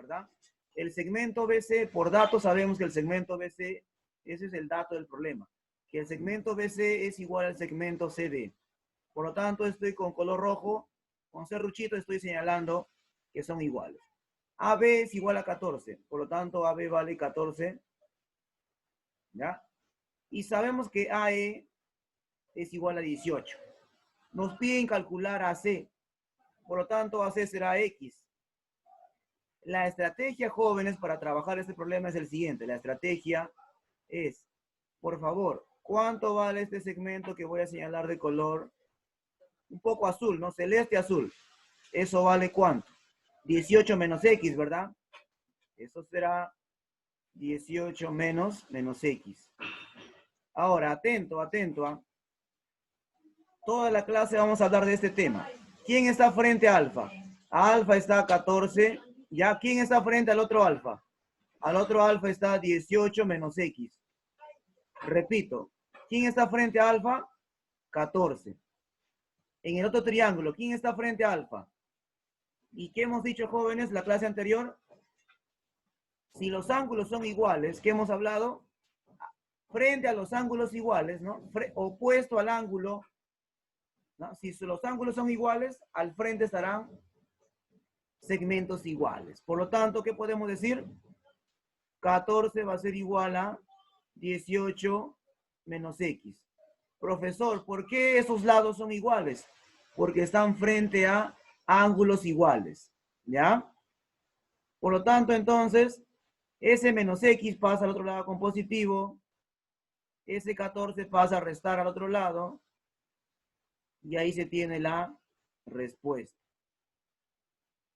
¿verdad? El segmento BC, por dato sabemos que el segmento BC, ese es el dato del problema, que el segmento BC es igual al segmento CD. Por lo tanto, estoy con color rojo, con serruchito estoy señalando que son iguales. AB es igual a 14, por lo tanto AB vale 14, ¿ya? Y sabemos que AE es igual a 18. Nos piden calcular AC, por lo tanto AC será X. La estrategia, jóvenes, para trabajar este problema es el siguiente. La estrategia es, por favor, ¿cuánto vale este segmento que voy a señalar de color un poco azul, ¿no? Celeste azul. ¿Eso vale cuánto? 18 menos X, ¿verdad? Eso será 18 menos X. Ahora, atento, atento. Toda la clase vamos a hablar de este tema. ¿Quién está frente a alfa? A alfa está 14. ¿Ya? ¿Quién está frente al otro alfa? Al otro alfa está 18 menos X. Repito. ¿Quién está frente a alfa? 14. En el otro triángulo, ¿quién está frente a alfa? ¿Y qué hemos dicho, jóvenes, la clase anterior? Si los ángulos son iguales, ¿qué hemos hablado? Frente a los ángulos iguales, ¿no? Opuesto al ángulo, ¿no? Si los ángulos son iguales, al frente estarán segmentos iguales. Por lo tanto, ¿qué podemos decir? 14 va a ser igual a 18 menos X. Profesor, ¿por qué esos lados son iguales? Porque están frente a ángulos iguales, ¿ya? Por lo tanto, entonces, ese menos X pasa al otro lado con positivo, ese 14 pasa a restar al otro lado, y ahí se tiene la respuesta.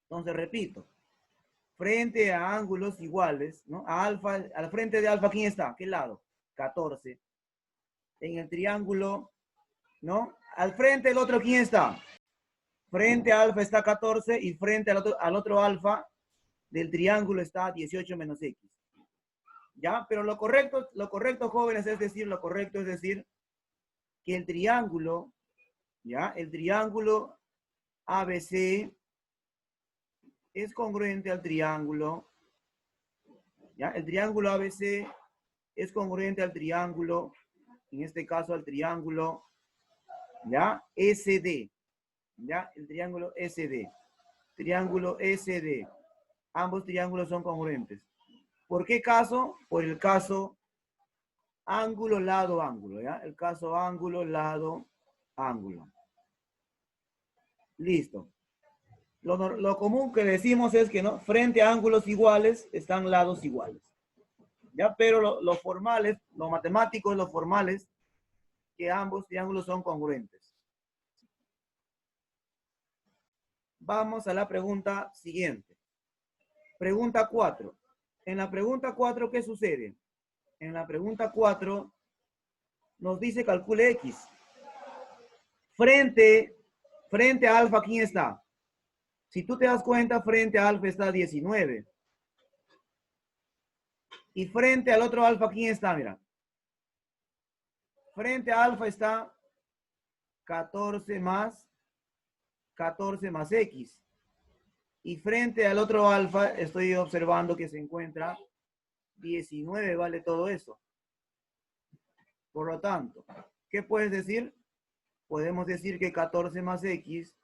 Entonces, repito, frente a ángulos iguales, ¿no? A alfa, al frente de alfa, ¿quién está? ¿Qué lado? 14. En el triángulo, ¿no? Al frente del otro, ¿quién está? Frente a alfa está 14 y frente al otro alfa del triángulo está 18 menos X. ¿Ya? Pero lo correcto, jóvenes, es decir, lo correcto es decir que el triángulo, ¿ya? El triángulo ABC es congruente al triángulo, ¿ya? El triángulo ABC es congruente al triángulo, en este caso al triángulo, ¿ya? SD, ¿ya? El triángulo SD. Triángulo SD. Ambos triángulos son congruentes. ¿Por qué caso? Por el caso ángulo, lado, ángulo, ¿ya? El caso ángulo, lado, ángulo. Listo. Lo común que decimos es que, ¿no? Frente a ángulos iguales están lados iguales. ¿Ya? Pero lo formales, lo matemático es lo formales, que ambos triángulos son congruentes. Vamos a la pregunta siguiente. Pregunta 4. En la pregunta 4, ¿qué sucede? En la pregunta 4 nos dice calcule X. Frente a alfa, ¿quién está? Si tú te das cuenta, frente a alfa está 19. Y frente al otro alfa, ¿quién está? Mira. Frente a alfa está 14 más X. Y frente al otro alfa, estoy observando que se encuentra 19, vale todo eso. Por lo tanto, ¿qué puedes decir? Podemos decir que 14 más X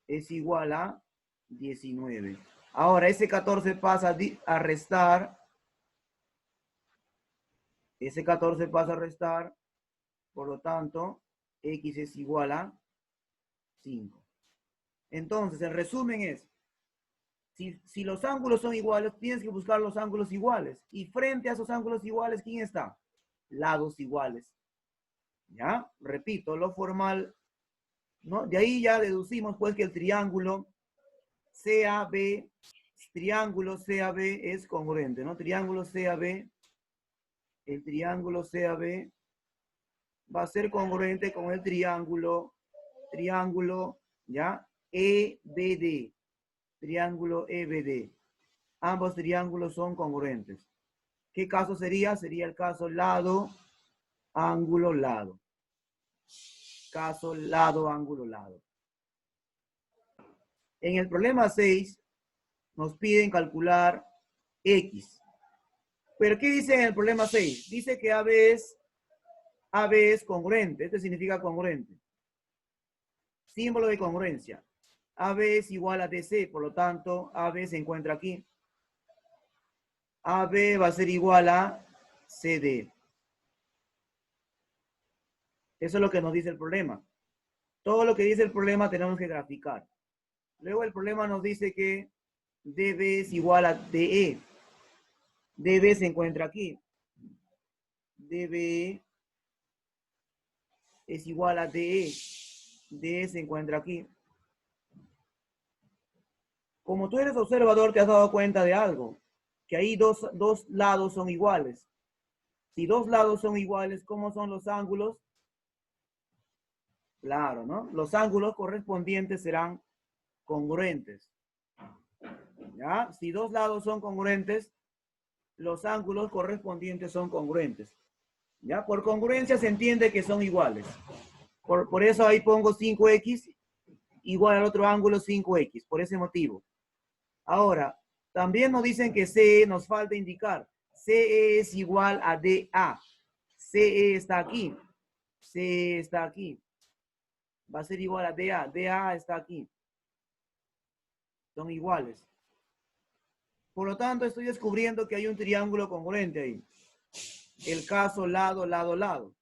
es igual a 19. Ahora, ese 14 pasa a restar. Ese 14 pasa a restar. Por lo tanto, X es igual a 5. Entonces, el resumen es, si los ángulos son iguales, tienes que buscar los ángulos iguales. Y frente a esos ángulos iguales, ¿quién está? Lados iguales. ¿Ya? Repito, lo formal, ¿no? De ahí ya deducimos, pues, que el triángulo CAB es congruente, ¿no? Triángulo CAB, el triángulo CAB va a ser congruente con el triángulo, ¿ya? EBD. Triángulo EBD. Ambos triángulos son congruentes. ¿Qué caso sería? Sería el caso lado, ángulo, lado. Caso lado, ángulo, lado. En el problema 6, nos piden calcular X. Pero ¿qué dice en el problema 6? Dice que AB es congruente. Esto significa congruente. Símbolo de congruencia. AB es igual a DC, por lo tanto, AB se encuentra aquí. AB va a ser igual a CD. Eso es lo que nos dice el problema. Todo lo que dice el problema tenemos que graficar. Luego el problema nos dice que DB es igual a DE. DB se encuentra aquí. DB es igual a DE. DE se encuentra aquí. Como tú eres observador, te has dado cuenta de algo. Que ahí dos lados son iguales. Si dos lados son iguales, ¿cómo son los ángulos? Claro, ¿no? Los ángulos correspondientes serán congruentes. ¿Ya? Si dos lados son congruentes, los ángulos correspondientes son congruentes. ¿Ya? Por congruencia se entiende que son iguales. Por eso ahí pongo 5x igual al otro ángulo 5x, por ese motivo. Ahora, también nos dicen que CE nos falta indicar. CE es igual a DA. CE está aquí. CE está aquí. Va a ser igual a DA. DA está aquí. Son iguales. Por lo tanto, estoy descubriendo que hay un triángulo congruente ahí. El caso lado, lado, lado.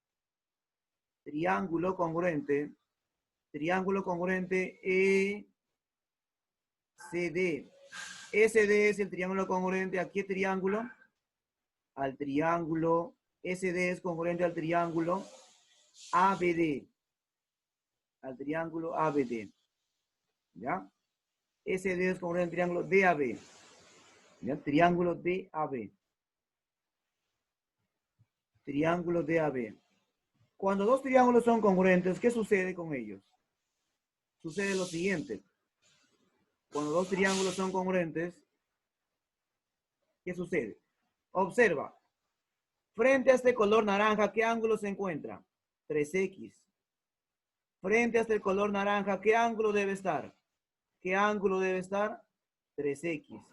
Triángulo congruente. Triángulo congruente ECD. SD es el triángulo congruente. ¿A qué triángulo? Al triángulo. SD es congruente al triángulo ABD. Al triángulo ABD. ¿Ya? SD es congruente al triángulo DAB. ¿Ya? Triángulo DAB. Triángulo DAB. Cuando dos triángulos son congruentes, ¿qué sucede con ellos? Sucede lo siguiente. Cuando dos triángulos son congruentes, ¿qué sucede? Observa. Frente a este color naranja, ¿qué ángulo se encuentra? 3x. Frente a este color naranja, ¿qué ángulo debe estar? ¿Qué ángulo debe estar? 3x.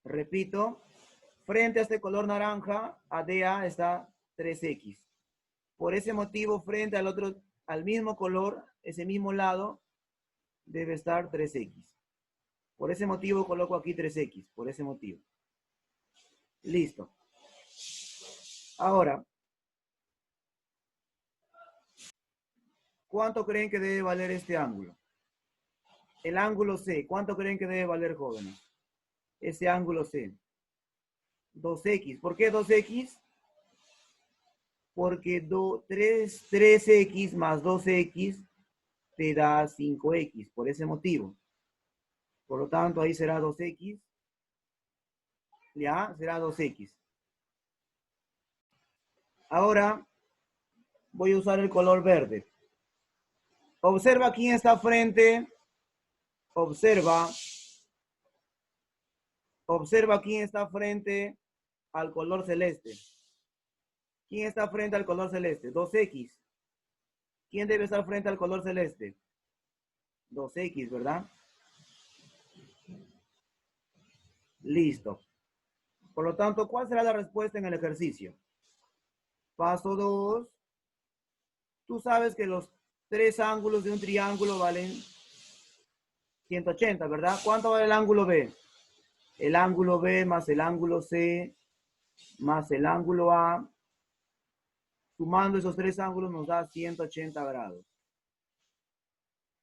Repito, frente a este color naranja, a DA está 3x. Por ese motivo, frente al mismo color, ese mismo lado, debe estar 3x. Por ese motivo coloco aquí 3x, por ese motivo. Listo. Ahora, ¿cuánto creen que debe valer este ángulo? El ángulo C, ¿cuánto creen que debe valer, jóvenes? Ese ángulo C. 2x. ¿Por qué 2x? Porque 3x más 2x te da 5x, por ese motivo. Por lo tanto, ahí será 2x. Ya, será 2x. Ahora voy a usar el color verde. Observa quién está frente. Observa quién está frente al color celeste. ¿Quién está frente al color celeste? 2x. ¿Quién debe estar frente al color celeste? 2x, ¿verdad? Listo. Por lo tanto, ¿cuál será la respuesta en el ejercicio? Paso 2. Tú sabes que los tres ángulos de un triángulo valen 180, ¿verdad? ¿Cuánto vale el ángulo B? El ángulo B más el ángulo C más el ángulo A. Sumando esos tres ángulos nos da 180 grados.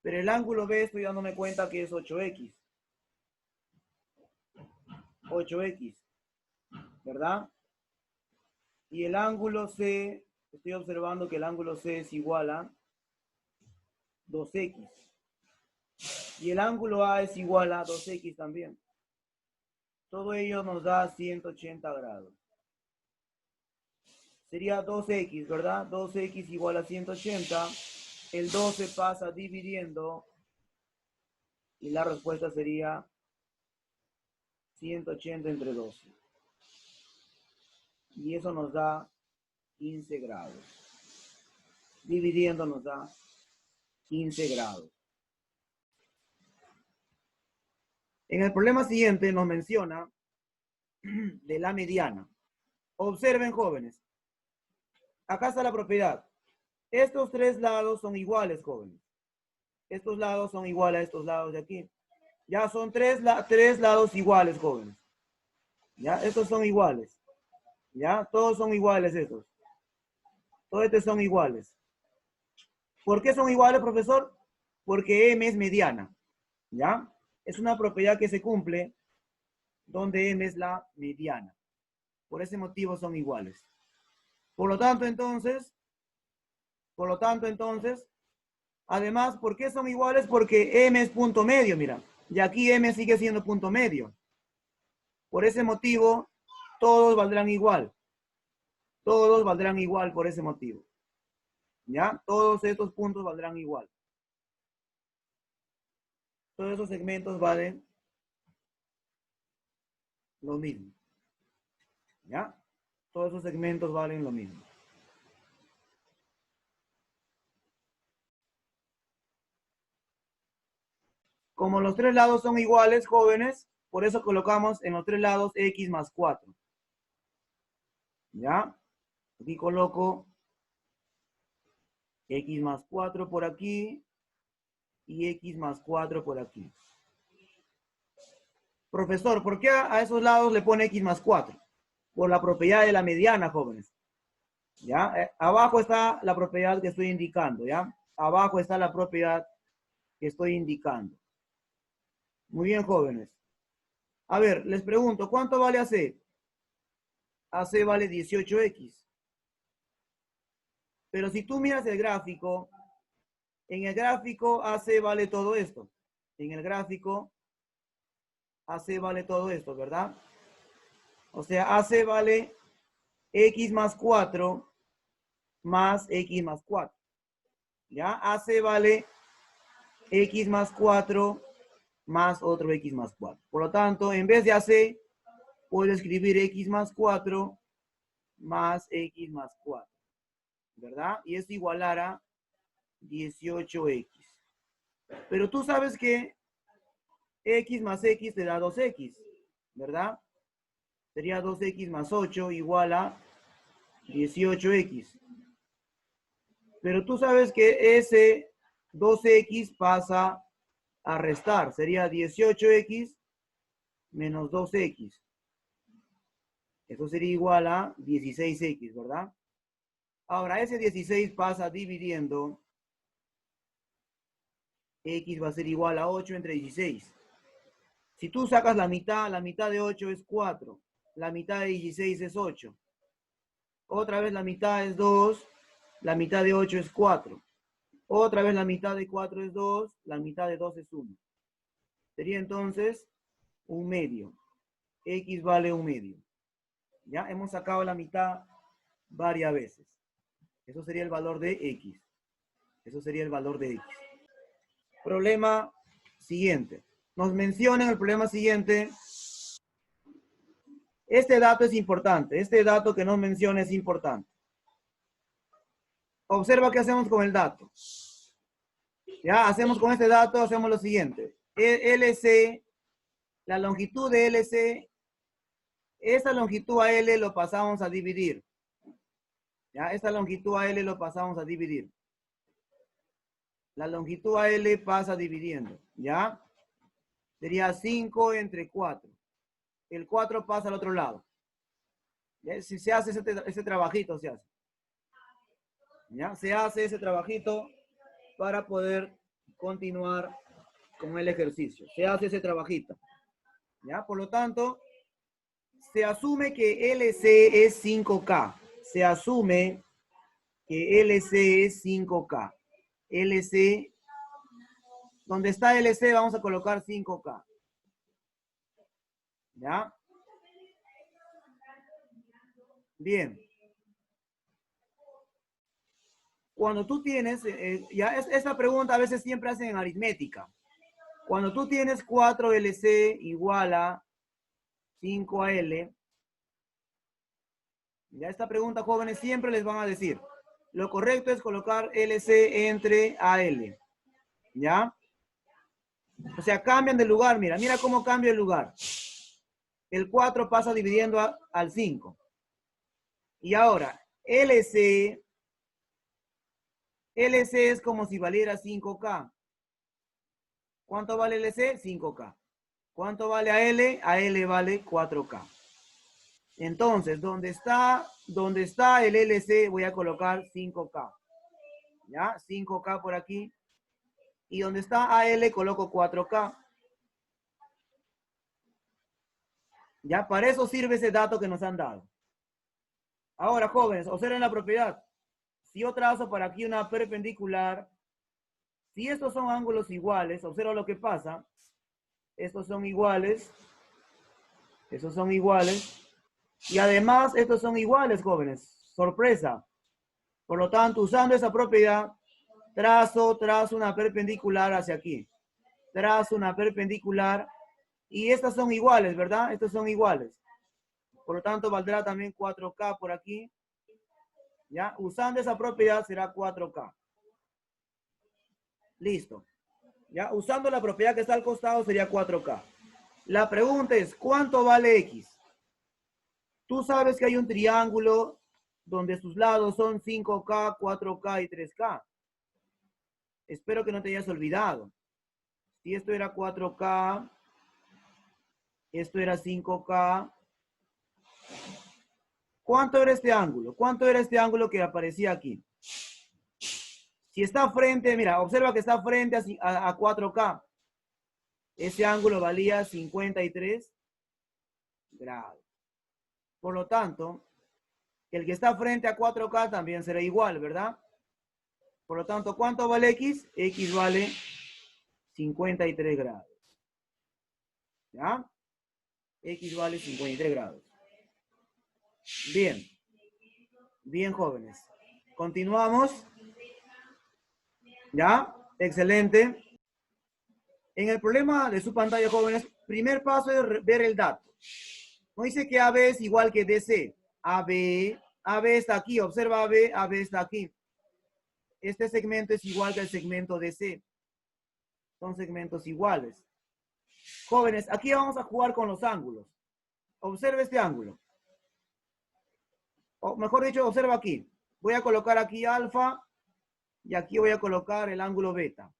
Pero el ángulo B estoy dándome cuenta que es 8x. 8x, ¿verdad? Y el ángulo C, estoy observando que el ángulo C es igual a 2x. Y el ángulo A es igual a 2x también. Todo ello nos da 180 grados. Sería 2x, ¿verdad? 2x igual a 180. El 12 pasa dividiendo. Y la respuesta sería 180 entre 12. Y eso nos da 15 grados. Dividiendo nos da 15 grados. En el problema siguiente nos menciona de la mediana. Observen, jóvenes. Acá está la propiedad. Estos tres lados son iguales, jóvenes. Estos lados son iguales a estos lados de aquí. Ya son tres lados iguales, jóvenes. Ya, estos son iguales. Ya, todos son iguales estos. Todos estos son iguales. ¿Por qué son iguales, profesor? Porque M es mediana. ¿Ya? Es una propiedad que se cumple donde M es la mediana. Por ese motivo son iguales. Por lo tanto, entonces, además, ¿por qué son iguales? Porque M es punto medio, mira. Y aquí M sigue siendo punto medio. Por ese motivo, todos valdrán igual. Todos valdrán igual por ese motivo. ¿Ya? Todos estos puntos valdrán igual. Todos esos segmentos valen lo mismo. ¿Ya? Todos esos segmentos valen lo mismo. Como los tres lados son iguales, jóvenes, por eso colocamos en los tres lados x más 4. ¿Ya? Aquí coloco x más 4 por aquí y x más 4 por aquí. Profesor, ¿por qué a esos lados le pone x más 4? Por la propiedad de la mediana, jóvenes. ¿Ya? Abajo está la propiedad que estoy indicando, ¿ya? Abajo está la propiedad que estoy indicando. Muy bien, jóvenes. A ver, les pregunto, ¿cuánto vale AC? AC vale 18x. Pero si tú miras el gráfico, en el gráfico AC vale todo esto. En el gráfico AC vale todo esto, ¿verdad? O sea, AC vale x más 4 más x más 4. ¿Ya? AC vale x más 4 más otro x más 4. Por lo tanto, en vez de AC, puedo escribir x más 4 más x más 4. ¿Verdad? Y esto igualará 18x. Pero tú sabes que x más x te da 2x, ¿verdad? Sería 2x más 8 igual a 18x. Pero tú sabes que ese 2x pasa a restar. Sería 18x menos 2x. Eso sería igual a 16x, ¿verdad? Ahora, ese 16 pasa dividiendo. X va a ser igual a 8 entre 16. Si tú sacas la mitad de 8 es 4. La mitad de 16 es 8. Otra vez la mitad es 2. La mitad de 8 es 4. Otra vez la mitad de 4 es 2. La mitad de 2 es 1. Sería entonces un medio. X vale un medio. Ya hemos sacado la mitad varias veces. Eso sería el valor de X. Eso sería el valor de X. Problema siguiente. Nos menciona en el problema siguiente. Este dato es importante. Este dato que nos menciona es importante. Observa qué hacemos con el dato. Ya, hacemos con este dato, hacemos lo siguiente. LC, la longitud de LC, esta longitud a L lo pasamos a dividir. Ya, esta longitud a L lo pasamos a dividir. La longitud a L pasa dividiendo. ¿Ya? Sería 5 entre 4. El 4 pasa al otro lado. ¿Ya? Si se hace ese trabajito, se hace. ¿Ya? Se hace ese trabajito para poder continuar con el ejercicio. Se hace ese trabajito. ¿Ya? Por lo tanto, se asume que LC es 5K. Se asume que LC es 5K. LC, donde está LC vamos a colocar 5K. ¿Ya? Bien. Cuando tú tienes, ya esta pregunta a veces siempre hacen en aritmética. Cuando tú tienes 4LC igual a 5AL, ya esta pregunta, jóvenes, siempre les van a decir, lo correcto es colocar LC entre AL. ¿Ya? O sea, cambian de lugar, mira, mira cómo cambia el lugar. El 4 pasa dividiendo al 5. Y ahora, LC es como si valiera 5K. ¿Cuánto vale LC? 5K. ¿Cuánto vale a L? A L vale 4K. Entonces, donde está el LC, voy a colocar 5K. ¿Ya? 5K por aquí. Y donde está AL, coloco 4K. ¿Ya? Para eso sirve ese dato que nos han dado. Ahora, jóvenes, observen la propiedad. Si yo trazo para aquí una perpendicular, si estos son ángulos iguales, observa lo que pasa. Estos son iguales. Estos son iguales. Y además, estos son iguales, jóvenes. Sorpresa. Por lo tanto, usando esa propiedad, trazo una perpendicular hacia aquí. Trazo una perpendicular. Y estas son iguales, ¿verdad? Estos son iguales. Por lo tanto, valdrá también 4K por aquí. ¿Ya? Usando esa propiedad será 4K. Listo. ¿Ya? Usando la propiedad que está al costado sería 4K. La pregunta es, ¿cuánto vale X? Tú sabes que hay un triángulo donde sus lados son 5K, 4K y 3K. Espero que no te hayas olvidado. Si esto era 4K, esto era 5K. ¿Cuánto era este ángulo? ¿Cuánto era este ángulo que aparecía aquí? Si está frente, mira, observa que está frente a 4K. Ese ángulo valía 53 grados. Por lo tanto, el que está frente a 4K también será igual, ¿verdad? Por lo tanto, ¿cuánto vale X? X vale 53 grados. ¿Ya? X vale 53 grados. Bien. Bien, jóvenes. Continuamos. ¿Ya? Excelente. En el problema de su pantalla, jóvenes, primer paso es ver el dato. No dice que AB es igual que DC. AB está aquí. Observa AB está aquí. Este segmento es igual que el segmento DC. Son segmentos iguales. Jóvenes, aquí vamos a jugar con los ángulos. Observe este ángulo. O mejor dicho, observa aquí. Voy a colocar aquí alfa y aquí voy a colocar el ángulo beta.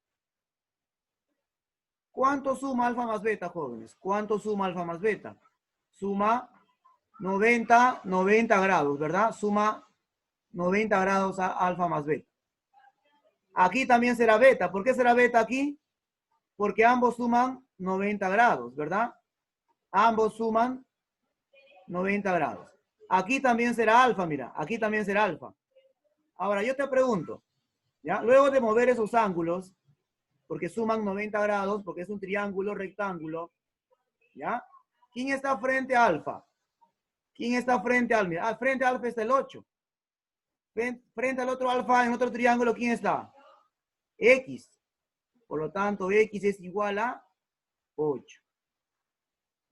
¿Cuánto suma alfa más beta, jóvenes? ¿Cuánto suma alfa más beta? Suma 90 grados, ¿verdad? Suma 90 grados a alfa más beta. Aquí también será beta. ¿Por qué será beta aquí? Porque ambos suman 90 grados, ¿verdad? Ambos suman 90 grados. Aquí también será alfa, mira. Aquí también será alfa. Ahora, yo te pregunto, ¿ya? Luego de mover esos ángulos, porque suman 90 grados, porque es un triángulo rectángulo, ¿ya? ¿Quién está frente a alfa? ¿Quién está frente a alfa? Mira, frente a alfa está el 8. Frente al otro alfa, en otro triángulo, ¿quién está? X. Por lo tanto, X es igual a 8.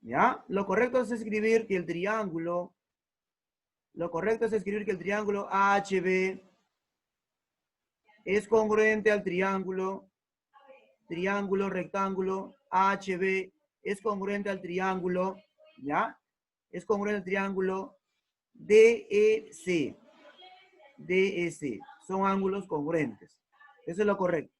¿Ya? Lo correcto es escribir que el triángulo HB es congruente al triángulo rectángulo HB es congruente al triángulo, ¿ya? Es congruente al triángulo DEC. DEC. Son ángulos congruentes. Eso es lo correcto.